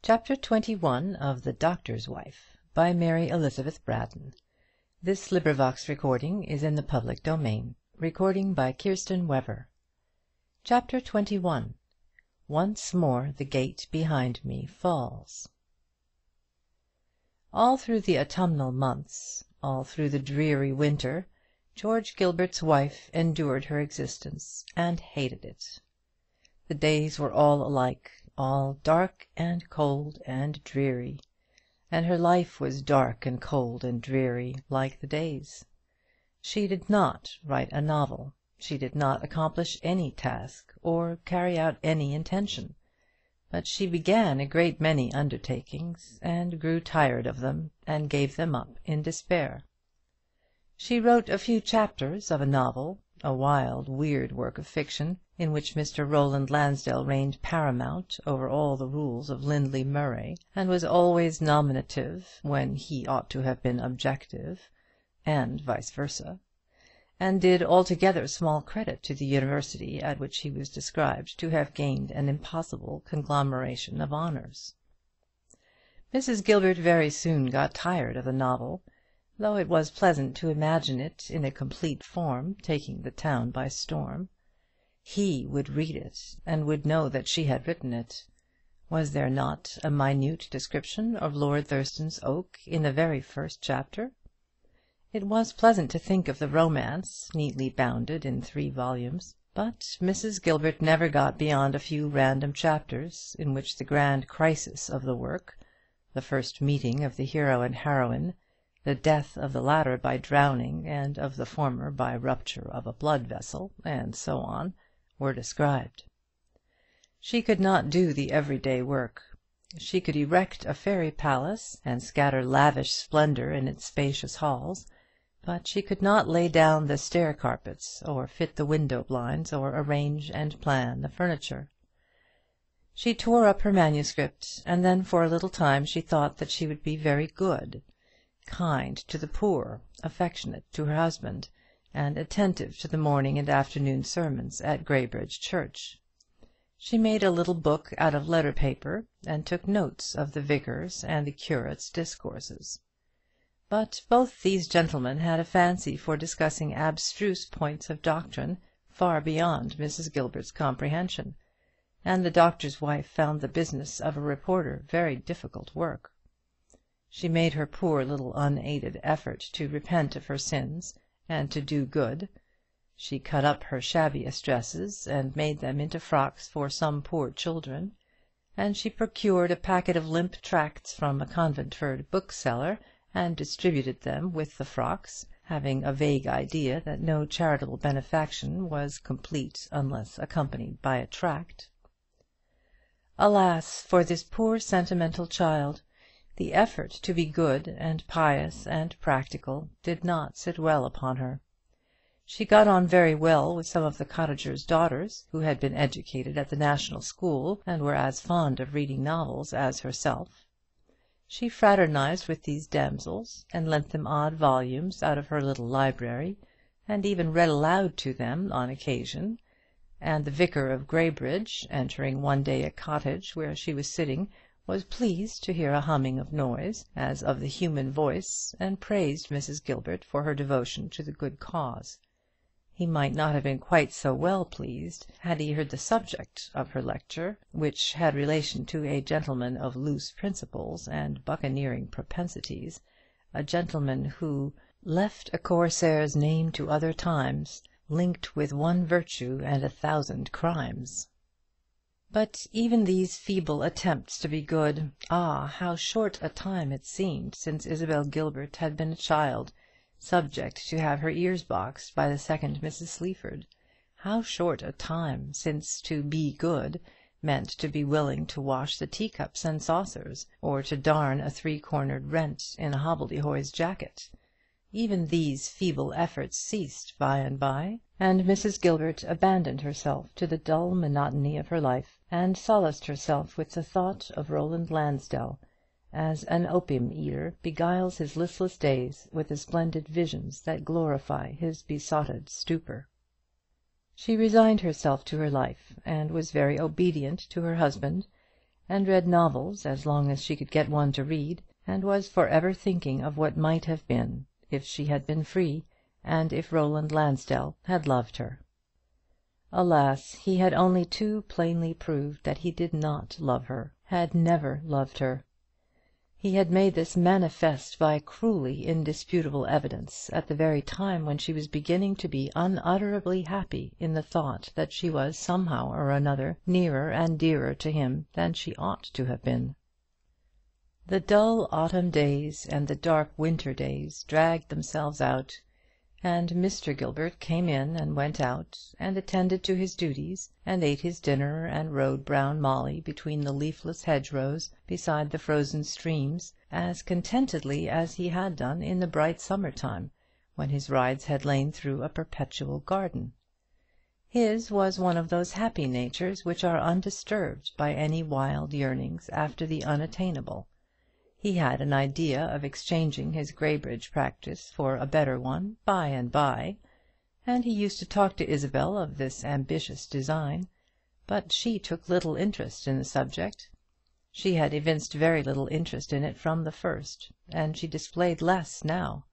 Chapter 21 of The Doctor's Wife, by Mary Elizabeth Braddon. This recording is in the public domain. Chapter 21. Once more the gate behind me falls. All through the autumnal months, all through the dreary winter, George Gilbert's wife endured her existence, and hated it. The days were all alike, all dark and cold and dreary, and her life was dark and cold and dreary, like the days. She did not write a novel. She did not accomplish any task, or carry out any intention. But she began a great many undertakings, and grew tired of them, and gave them up in despair. She wrote a few chapters of a novel, a wild, weird work of fiction, in which Mr. Roland Lansdell reigned paramount over all the rules of Lindley Murray, and was always nominative when he ought to have been objective, and vice versa, and did altogether small credit to the university at which he was described to have gained an impossible conglomeration of honours. Mrs. Gilbert very soon got tired of the novel, though it was pleasant to imagine it in a complete form taking the town by storm. He would read it, and would know that she had written it. Was there not a minute description of Lord Thurston's oak in the very first chapter? It was pleasant to think of the romance, neatly bounded in 3 volumes. But Mrs. Gilbert never got beyond a few random chapters, in which the grand crisis of the work, the first meeting of the hero and heroine, the death of the latter by drowning, and of the former by rupture of a blood vessel, and so on, were described. She could not do the everyday work. She could erect a fairy palace, and scatter lavish splendour in its spacious halls, but she could not lay down the stair carpets, or fit the window blinds, or arrange and plan the furniture. She tore up her manuscript, and then for a little time she thought that she would be very good, kind to the poor, affectionate to her husband, and attentive to the morning and afternoon sermons at Graybridge Church. She made a little book out of letter paper, and took notes of the vicar's and the curate's discourses. But both these gentlemen had a fancy for discussing abstruse points of doctrine far beyond Mrs. Gilbert's comprehension, and the doctor's wife found the business of a reporter very difficult work. She made her poor little unaided effort to repent of her sins and to do good. She cut up her shabbiest dresses and made them into frocks for some poor children, and she procured a packet of limp tracts from a Conventford bookseller and distributed them with the frocks, having a vague idea that no charitable benefaction was complete unless accompanied by a tract. Alas for this poor sentimental child! The effort to be good and pious and practical did not sit well upon her. She got on very well with some of the cottagers' daughters, who had been educated at the National School, and were as fond of reading novels as herself. She fraternized with these damsels, and lent them odd volumes out of her little library, and even read aloud to them on occasion, and the vicar of Graybridge, entering one day a cottage where she was sitting, was pleased to hear a humming of noise, as of the human voice, and praised Mrs. Gilbert for her devotion to the good cause. He might not have been quite so well pleased had he heard the subject of her lecture, which had relation to a gentleman of loose principles and buccaneering propensities, a gentleman who left a Corsair's name to other times, linked with one virtue and 1,000 crimes. But even these feeble attempts to be good, how short a time it seemed since Isabel Gilbert had been a child, subject to have her ears boxed by the second Mrs. Sleaford! How short a time since to be good meant to be willing to wash the teacups and saucers, or to darn a 3-cornered rent in a hobbledehoy's jacket! Even these feeble efforts ceased by and by, and Mrs. Gilbert abandoned herself to the dull monotony of her life, and solaced herself with the thought of Roland Lansdell, as an opium eater beguiles his listless days with the splendid visions that glorify his besotted stupor. She resigned herself to her life, and was very obedient to her husband, and read novels as long as she could get one to read, and was for ever thinking of what might have been, if she had been free, and if Roland Lansdell had loved her. Alas, he had only too plainly proved that he did not love her, had never loved her. He had made this manifest by cruelly indisputable evidence at the very time when she was beginning to be unutterably happy in the thought that she was somehow or another nearer and dearer to him than she ought to have been. The dull autumn days and the dark winter days dragged themselves out, and Mr. Gilbert came in and went out, and attended to his duties, and ate his dinner, and rode Brown Molly between the leafless hedgerows beside the frozen streams, as contentedly as he had done in the bright summer time, when his rides had lain through a perpetual garden. His was one of those happy natures which are undisturbed by any wild yearnings after the unattainable. He had an idea of exchanging his Graybridge practice for a better one by and by, and he used to talk to Isabel of this ambitious design; but she took little interest in the subject. She had evinced very little interest in it from the first, and she displayed less now.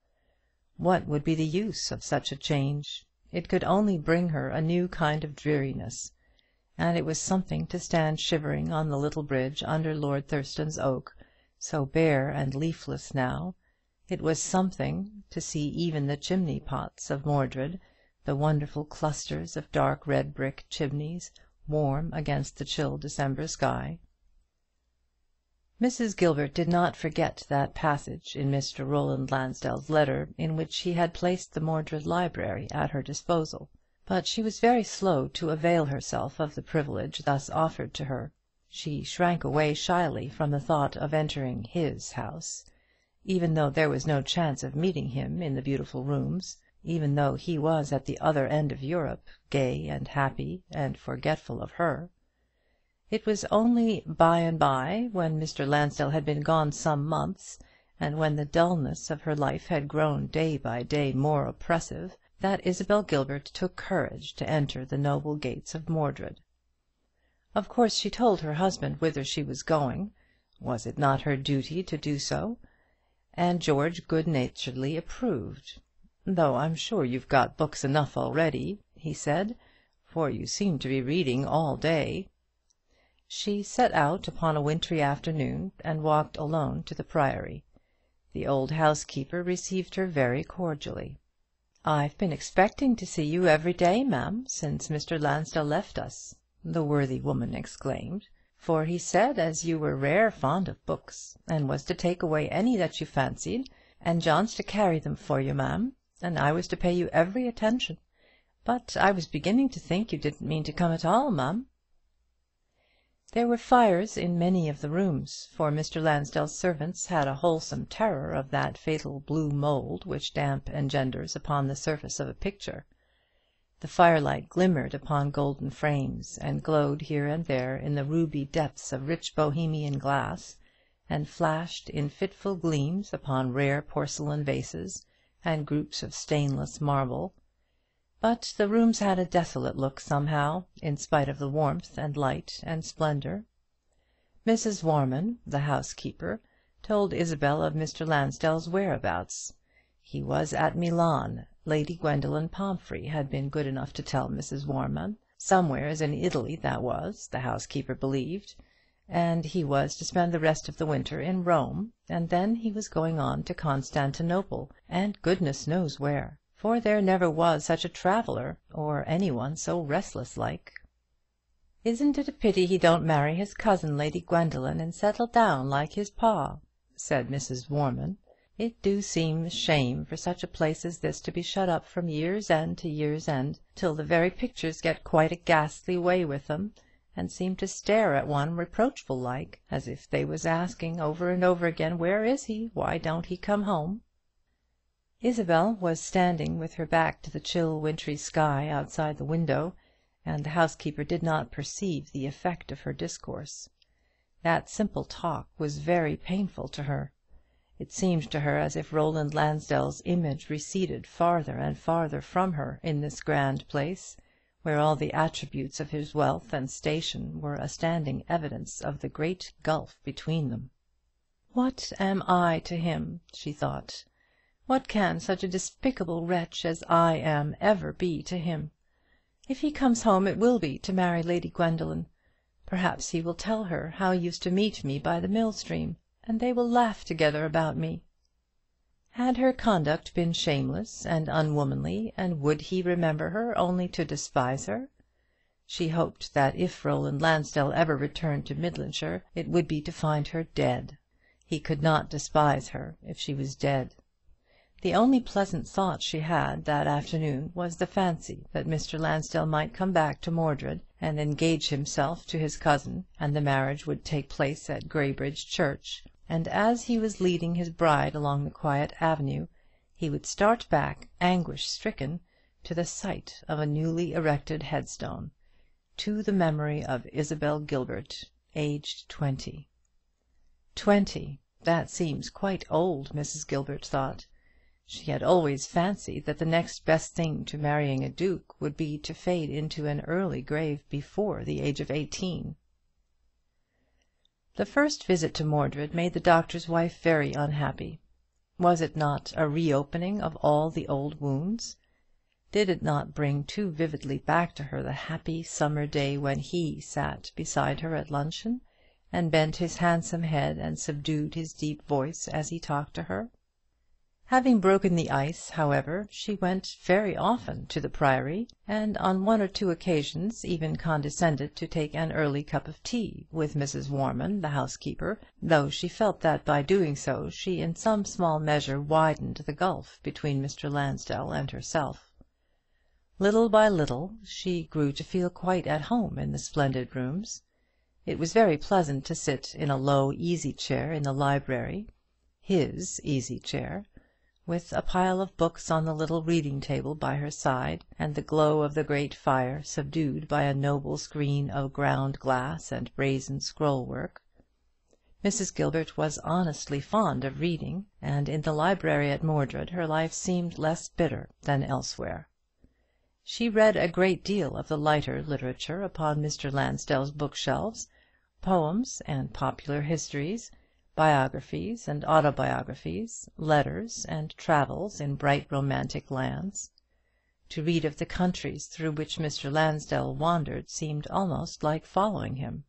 What would be the use of such a change? It could only bring her a new kind of dreariness, and it was something to stand shivering on the little bridge under Lord Thurston's oak, so bare and leafless now. It was something to see even the chimney pots of Mordred, the wonderful clusters of dark red brick chimneys, warm against the chill December sky. Mrs. Gilbert did not forget that passage in Mr. Roland Lansdell's letter in which he had placed the Mordred library at her disposal, but she was very slow to avail herself of the privilege thus offered to her. She shrank away shyly from the thought of entering his house, even though there was no chance of meeting him in the beautiful rooms, even though he was at the other end of Europe, gay and happy and forgetful of her. It was only by and by, when Mr. Lansdell had been gone some months, and when the dulness of her life had grown day by day more oppressive, that Isabel Gilbert took courage to enter the noble gates of Mordred. Of course she told her husband whither she was going. Was it not her duty to do so? And George good-naturedly approved. "Though I'm sure you've got books enough already," he said, "for you seem to be reading all day." She set out upon a wintry afternoon, and walked alone to the Priory. The old housekeeper received her very cordially. "I've been expecting to see you every day, ma'am, since Mr. Lansdell left us," the worthy woman exclaimed, "for he said as you were rare fond of books, and was to take away any that you fancied, and John's to carry them for you, ma'am, and I was to pay you every attention. But I was beginning to think you didn't mean to come at all, ma'am." There were fires in many of the rooms, for Mr. Lansdell's servants had a wholesome terror of that fatal blue mould which damp engenders upon the surface of a picture. The firelight glimmered upon golden frames, and glowed here and there in the ruby depths of rich Bohemian glass, and flashed in fitful gleams upon rare porcelain vases and groups of stainless marble. But the rooms had a desolate look somehow, in spite of the warmth and light and splendour. Mrs. Warman, the housekeeper, told Isabel of Mr. Lansdell's whereabouts. He was at Milan. Lady Gwendoline Pomphrey had been good enough to tell Mrs. Warman. Somewheres in Italy that was, the housekeeper believed, and he was to spend the rest of the winter in Rome, and then he was going on to Constantinople, and goodness knows where, for there never was such a traveller, or any one so restless like. "Isn't it a pity he don't marry his cousin, Lady Gwendoline, and settle down like his pa?" said Mrs. Warman. "It do seem a shame for such a place as this to be shut up from year's end to year's end, till the very pictures get quite a ghastly way with them, and seem to stare at one reproachful like, as if they was asking over and over again, 'Where is he? Why don't he come home?'" Isabel was standing with her back to the chill wintry sky outside the window, and the housekeeper did not perceive the effect of her discourse. That simple talk was very painful to her. It seemed to her as if Roland Lansdell's image receded farther and farther from her in this grand place, where all the attributes of his wealth and station were a standing evidence of the great gulf between them. "What am I to him?" she thought. "What can such a despicable wretch as I am ever be to him? If he comes home it will be to marry Lady Gwendoline. Perhaps he will tell her how he used to meet me by the mill stream, and they will laugh together about me." Had her conduct been shameless and unwomanly, and would he remember her only to despise her? She hoped that if Roland Lansdell ever returned to Midlandshire, it would be to find her dead. He could not despise her if she was dead. The only pleasant thought she had that afternoon was the fancy that Mr. Lansdell might come back to Mordred and engage himself to his cousin, and the marriage would take place at Graybridge church, and as he was leading his bride along the quiet avenue, he would start back, anguish-stricken, to the sight of a newly erected headstone, to the memory of Isabel Gilbert, aged 20. 20! That seems quite old, Mrs. Gilbert thought. She had always fancied that the next best thing to marrying a duke would be to fade into an early grave before the age of 18. The first visit to Mordred made the doctor's wife very unhappy. Was it not a reopening of all the old wounds? Did it not bring too vividly back to her the happy summer day when he sat beside her at luncheon, and bent his handsome head and subdued his deep voice as he talked to her? Having broken the ice, however, she went very often to the Priory, and on one or two occasions even condescended to take an early cup of tea with Mrs. Warman, the housekeeper, though she felt that by doing so she in some small measure widened the gulf between Mr. Lansdell and herself. Little by little she grew to feel quite at home in the splendid rooms. It was very pleasant to sit in a low easy chair in the library, his easy chair, with a pile of books on the little reading table by her side, and the glow of the great fire subdued by a noble screen of ground glass and brazen scroll work. Mrs. Gilbert was honestly fond of reading, and in the library at Mordred her life seemed less bitter than elsewhere. She read a great deal of the lighter literature upon Mr. Lansdell's bookshelves, poems and popular histories, biographies and autobiographies, letters and travels in bright romantic lands. To read of the countries through which Mr. Lansdell wandered seemed almost like following him.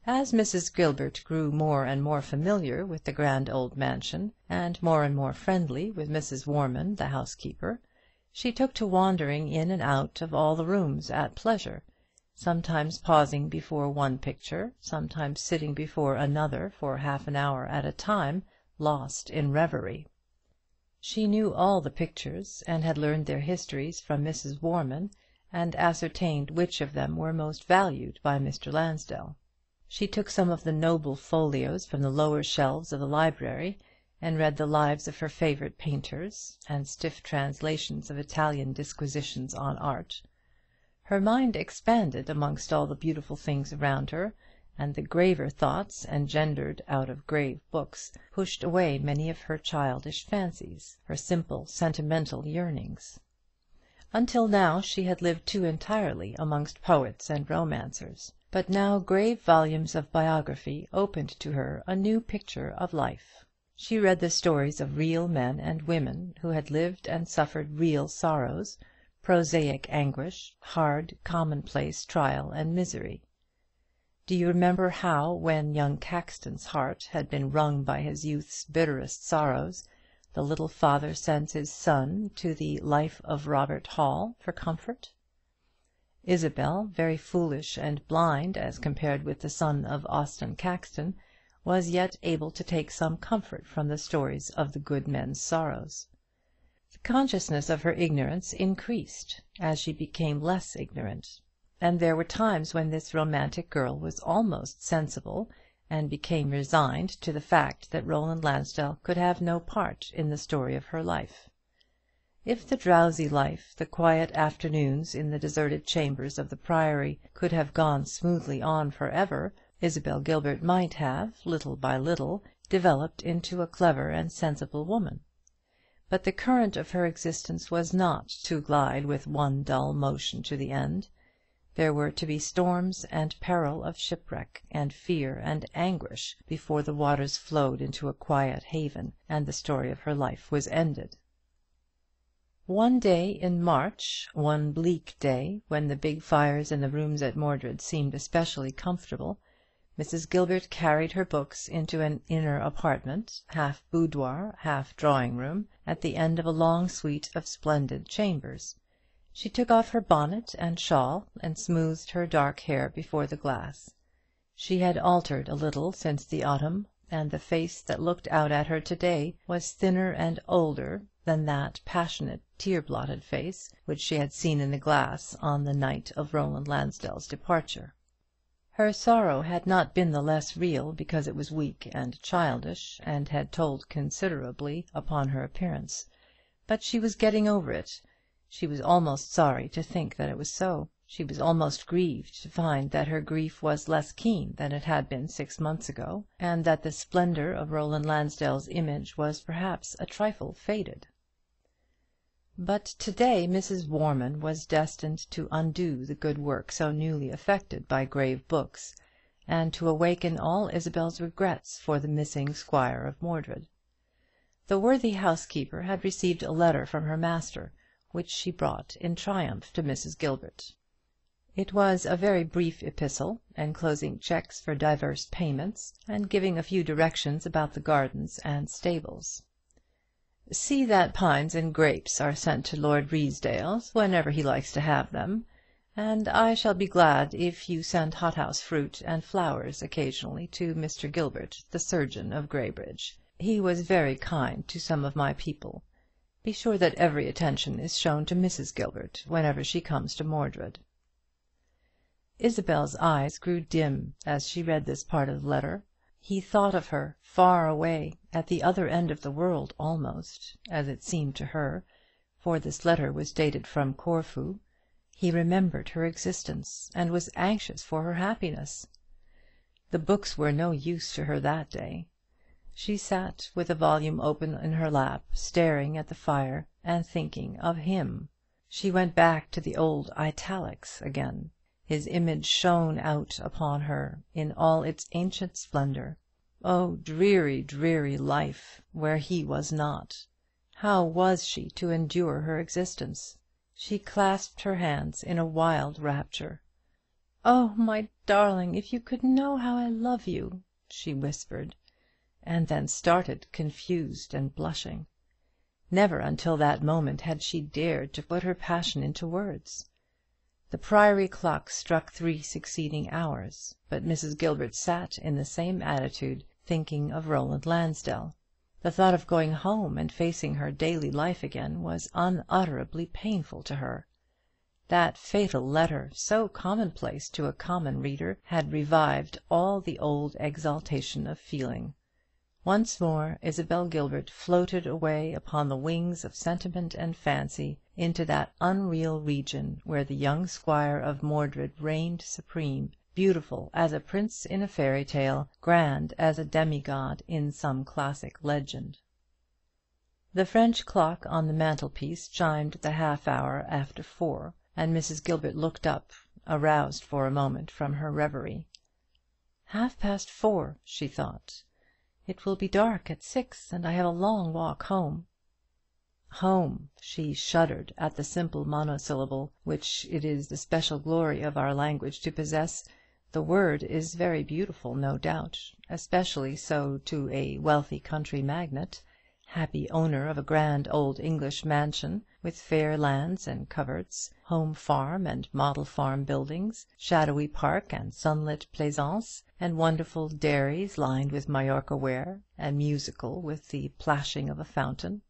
As Mrs. Gilbert grew more and more familiar with the grand old mansion, and more friendly with Mrs. Warman, the housekeeper, she took to wandering in and out of all the rooms at pleasure, sometimes pausing before one picture, sometimes sitting before another for half an hour at a time, lost in reverie. She knew all the pictures, and had learned their histories from Mrs. Warman, and ascertained which of them were most valued by Mr. Lansdell. She took some of the noble folios from the lower shelves of the library, and read the lives of her favourite painters, and stiff translations of Italian disquisitions on art. Her mind expanded amongst all the beautiful things around her, and the graver thoughts engendered out of grave books pushed away many of her childish fancies, her simple sentimental yearnings. Until now she had lived too entirely amongst poets and romancers, but now grave volumes of biography opened to her a new picture of life. She read the stories of real men and women who had lived and suffered real sorrows, prosaic anguish, hard, commonplace trial and misery. Do you remember how, when young Caxton's heart had been wrung by his youth's bitterest sorrows, the little father sends his son to the Life of Robert Hall for comfort? Isabel, very foolish and blind as compared with the son of Austin Caxton, was yet able to take some comfort from the stories of the good men's sorrows. The consciousness of her ignorance increased as she became less ignorant, and there were times when this romantic girl was almost sensible, and became resigned to the fact that Roland Lansdell could have no part in the story of her life. If the drowsy life, the quiet afternoons in the deserted chambers of the Priory, could have gone smoothly on for ever, Isabel Gilbert might have, little by little, developed into a clever and sensible woman. But the current of her existence was not to glide with one dull motion to the end. There were to be storms and peril of shipwreck, and fear and anguish, before the waters flowed into a quiet haven, and the story of her life was ended. One day in March, one bleak day, when the big fires in the rooms at Mordred seemed especially comfortable, Mrs. Gilbert carried her books into an inner apartment, half boudoir, half drawing room, at the end of a long suite of splendid chambers. She took off her bonnet and shawl, and smoothed her dark hair before the glass. She had altered a little since the autumn, and the face that looked out at her to-day was thinner and older than that passionate, tear-blotted face which she had seen in the glass on the night of Roland Lansdell's departure. Her sorrow had not been the less real because it was weak and childish, and had told considerably upon her appearance. But she was getting over it. She was almost sorry to think that it was so. She was almost grieved to find that her grief was less keen than it had been 6 months ago, and that the splendour of Roland Lansdell's image was perhaps a trifle faded. But to-day Mrs. Warman was destined to undo the good work so newly effected by Grave Books, and to awaken all Isabel's regrets for the missing Squire of Mordred. The worthy housekeeper had received a letter from her master, which she brought in triumph to Mrs. Gilbert. It was a very brief epistle, enclosing cheques for divers payments, and giving a few directions about the gardens and stables. "See that pines and grapes are sent to Lord Ruysdale's whenever he likes to have them, and I shall be glad if you send hothouse fruit and flowers occasionally to Mr. Gilbert, the surgeon of Graybridge. He was very kind to some of my people. Be sure that every attention is shown to Mrs. Gilbert whenever she comes to Mordred." Isabel's eyes grew dim as she read this part of the letter. He thought of her, far away, at the other end of the world almost, as it seemed to her, for this letter was dated from Corfu. He remembered her existence, and was anxious for her happiness. The books were no use to her that day. She sat with a volume open in her lap, staring at the fire, and thinking of him. She went back to the old italics again. His image shone out upon her in all its ancient splendour. Oh, dreary, dreary life, where he was not! How was she to endure her existence? She clasped her hands in a wild rapture. "Oh, my darling, if you could know how I love you!" she whispered, and then started, confused and blushing. Never until that moment had she dared to put her passion into words. The Priory clock struck 3 succeeding hours, but Mrs. Gilbert sat in the same attitude, thinking of Roland Lansdell. The thought of going home and facing her daily life again was unutterably painful to her. That fatal letter, so commonplace to a common reader, had revived all the old exaltation of feeling. Once more Isabel Gilbert floated away upon the wings of sentiment and fancy into that unreal region where the young Squire of Mordred reigned supreme, beautiful as a prince in a fairy tale, grand as a demigod in some classic legend. The French clock on the mantelpiece chimed the half-hour after 4, and Mrs. Gilbert looked up, aroused for a moment from her reverie. 4:30, she thought. It will be dark at 6, and I have a long walk home. Home! She shuddered at the simple monosyllable, which it is the special glory of our language to possess. The word is very beautiful, no doubt, especially so to a wealthy country magnate, happy owner of a grand old English mansion, with fair lands and coverts, home farm and model farm buildings, shadowy park and sunlit pleasaunce, and wonderful dairies lined with Majorca ware, and musical with the plashing of a fountain.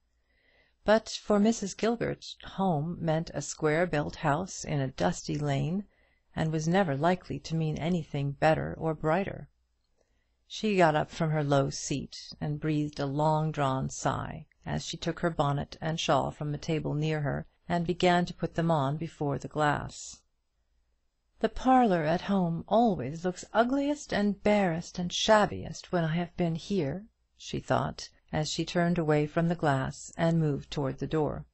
But for Mrs. Gilbert, home meant a square-built house in a dusty lane, and was never likely to mean anything better or brighter. She got up from her low seat, and breathed a long-drawn sigh, as she took her bonnet and shawl from a table near her, and began to put them on before the glass. "The parlour at home always looks ugliest and barest and shabbiest when I have been here," she thought, as she turned away from the glass and moved towards the door.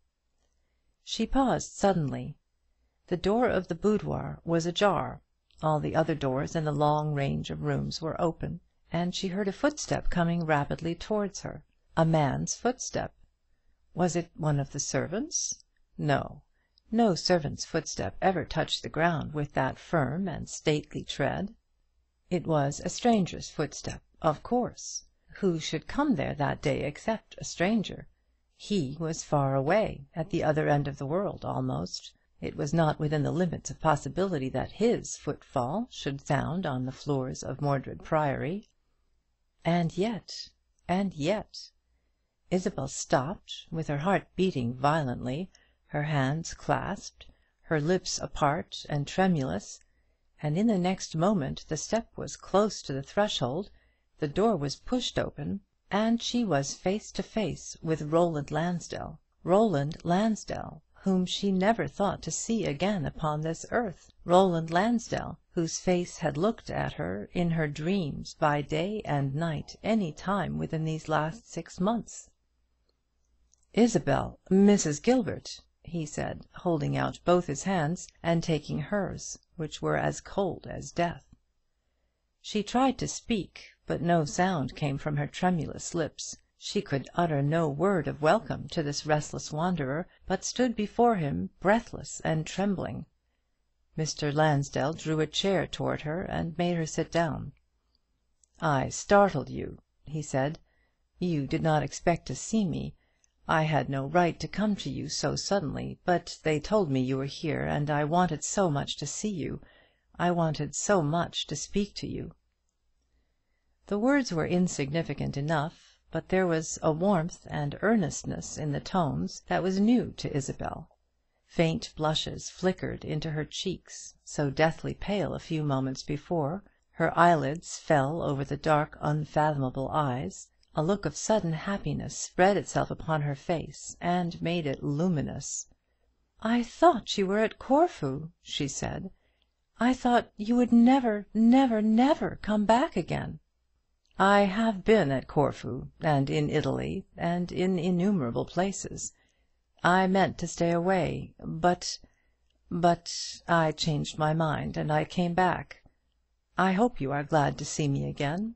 She paused suddenly. The door of the boudoir was ajar. All the other doors in the long range of rooms were open, and she heard a footstep coming rapidly towards her. A man's footstep. Was it one of the servants? No. No servant's footstep ever touched the ground with that firm and stately tread. It was a stranger's footstep, of course. Who should come there that day except a stranger? He was far away, at the other end of the world almost. It was not within the limits of possibility that his footfall should sound on the floors of Mordred Priory. And yet, Isabel stopped, with her heart beating violently, her hands clasped, her lips apart and tremulous, and in the next moment the step was close to the threshold, the door was pushed open, and she was face to face with Roland Lansdell. Roland Lansdell, whom she never thought to see again upon this earth. Roland Lansdell, whose face had looked at her in her dreams by day and night any time within these last 6 months. "Isabel, Mrs. Gilbert," he said, holding out both his hands, and taking hers, which were as cold as death. She tried to speak, but no sound came from her tremulous lips. She could utter no word of welcome to this restless wanderer, but stood before him breathless and trembling. Mr. Lansdell drew a chair towards her and made her sit down. "I startled you," he said. "You did not expect to see me. I had no right to come to you so suddenly, but they told me you were here, and I wanted so much to see you. I wanted so much to speak to you." The words were insignificant enough, but there was a warmth and earnestness in the tones that was new to Isabel. Faint blushes flickered into her cheeks, so deathly pale a few moments before. Her eyelids fell over the dark unfathomable eyes. A look of sudden happiness spread itself upon her face, and made it luminous. "I thought you were at Corfu," she said. "I thought you would never, never, never come back again." "I have been at Corfu, and in Italy, and in innumerable places. I meant to stay away, but I changed my mind, and I came back. I hope you are glad to see me again."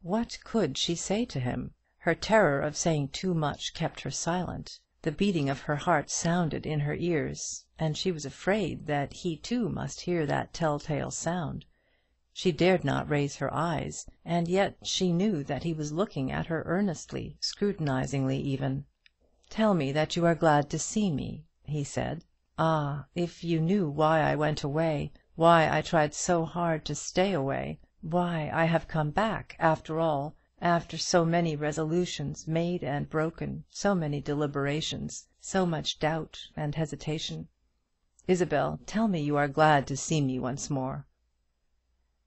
What could she say to him? Her terror of saying too much kept her silent. The beating of her heart sounded in her ears, and she was afraid that he too must hear that tell-tale sound. She dared not raise her eyes, and yet she knew that he was looking at her earnestly, scrutinizingly even. "Tell me that you are glad to see me," he said. "Ah, if you knew why I went away, why I tried so hard to stay away, why I have come back after all, after so many resolutions made and broken, so many deliberations, so much doubt and hesitation. Isabel, tell me you are glad to see me once more."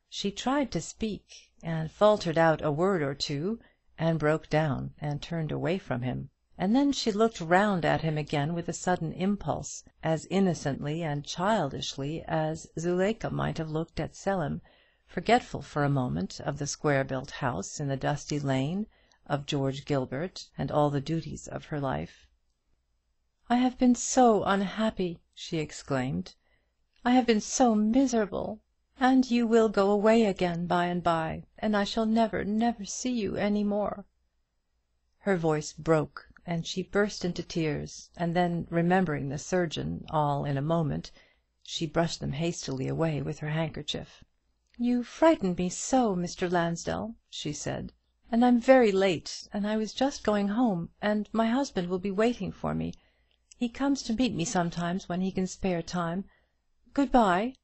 She tried to speak, and faltered out a word or two, and broke down and turned away from him. And then she looked round at him again with a sudden impulse, as innocently and childishly as Zuleika might have looked at Selim, forgetful for a moment of the square-built house in the dusty lane, of George Gilbert, and all the duties of her life. "I have been so unhappy," she exclaimed. "I have been so miserable. And you will go away again by and by, and I shall never, never see you any more." Her voice broke, and she burst into tears, and then, remembering the surgeon all in a moment, she brushed them hastily away with her handkerchief. "You frightened me so, Mr. Lansdell," she said, "and I'm very late, and I was just going home, and my husband will be waiting for me. He comes to meet me sometimes when he can spare time. Good-bye."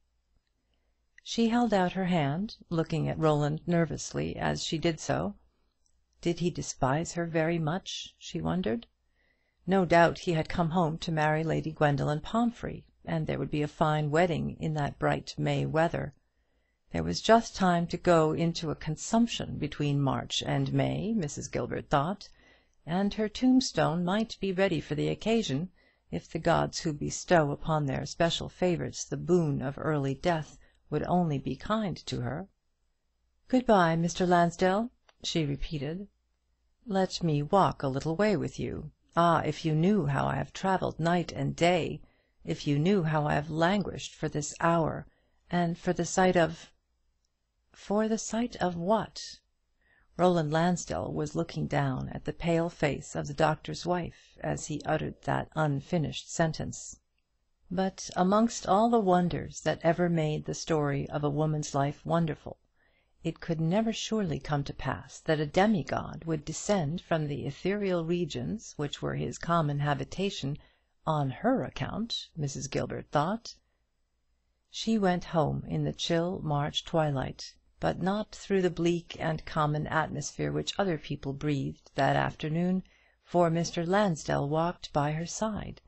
She held out her hand, looking at Roland nervously as she did so. Did he despise her very much, she wondered? No doubt he had come home to marry Lady Gwendoline Pomphrey, and there would be a fine wedding in that bright May weather. There was just time to go into a consumption between March and May, Mrs. Gilbert thought, and her tombstone might be ready for the occasion, if the gods who bestow upon their special favourites the boon of early death would only be kind to her. "Good-bye, Mr. Lansdell," she repeated. "Let me walk a little way with you. Ah, if you knew how I have travelled night and day! If you knew how I have languished for this hour, and for the sight of—" For the sight of what? Roland Lansdell was looking down at the pale face of the doctor's wife as he uttered that unfinished sentence. But amongst all the wonders that ever made the story of a woman's life wonderful, it could never surely come to pass that a demigod would descend from the ethereal regions which were his common habitation on her account, Mrs. Gilbert thought. She went home in the chill March twilight, but not through the bleak and common atmosphere which other people breathed that afternoon, for Mr. Lansdell walked by her side,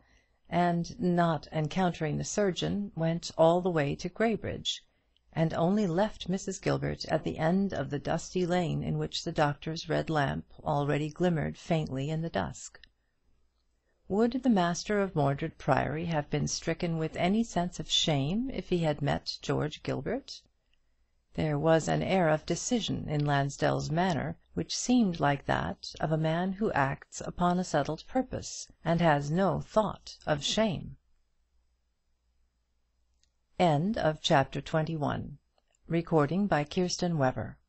and, not encountering the surgeon, went all the way to Graybridge, and only left Mrs. Gilbert at the end of the dusty lane in which the doctor's red lamp already glimmered faintly in the dusk. Would the master of Mordred Priory have been stricken with any sense of shame if he had met George Gilbert? There was an air of decision in Lansdell's manner which seemed like that of a man who acts upon a settled purpose, and has no thought of shame. End of Chapter 21. Recording by Kirsten Weber.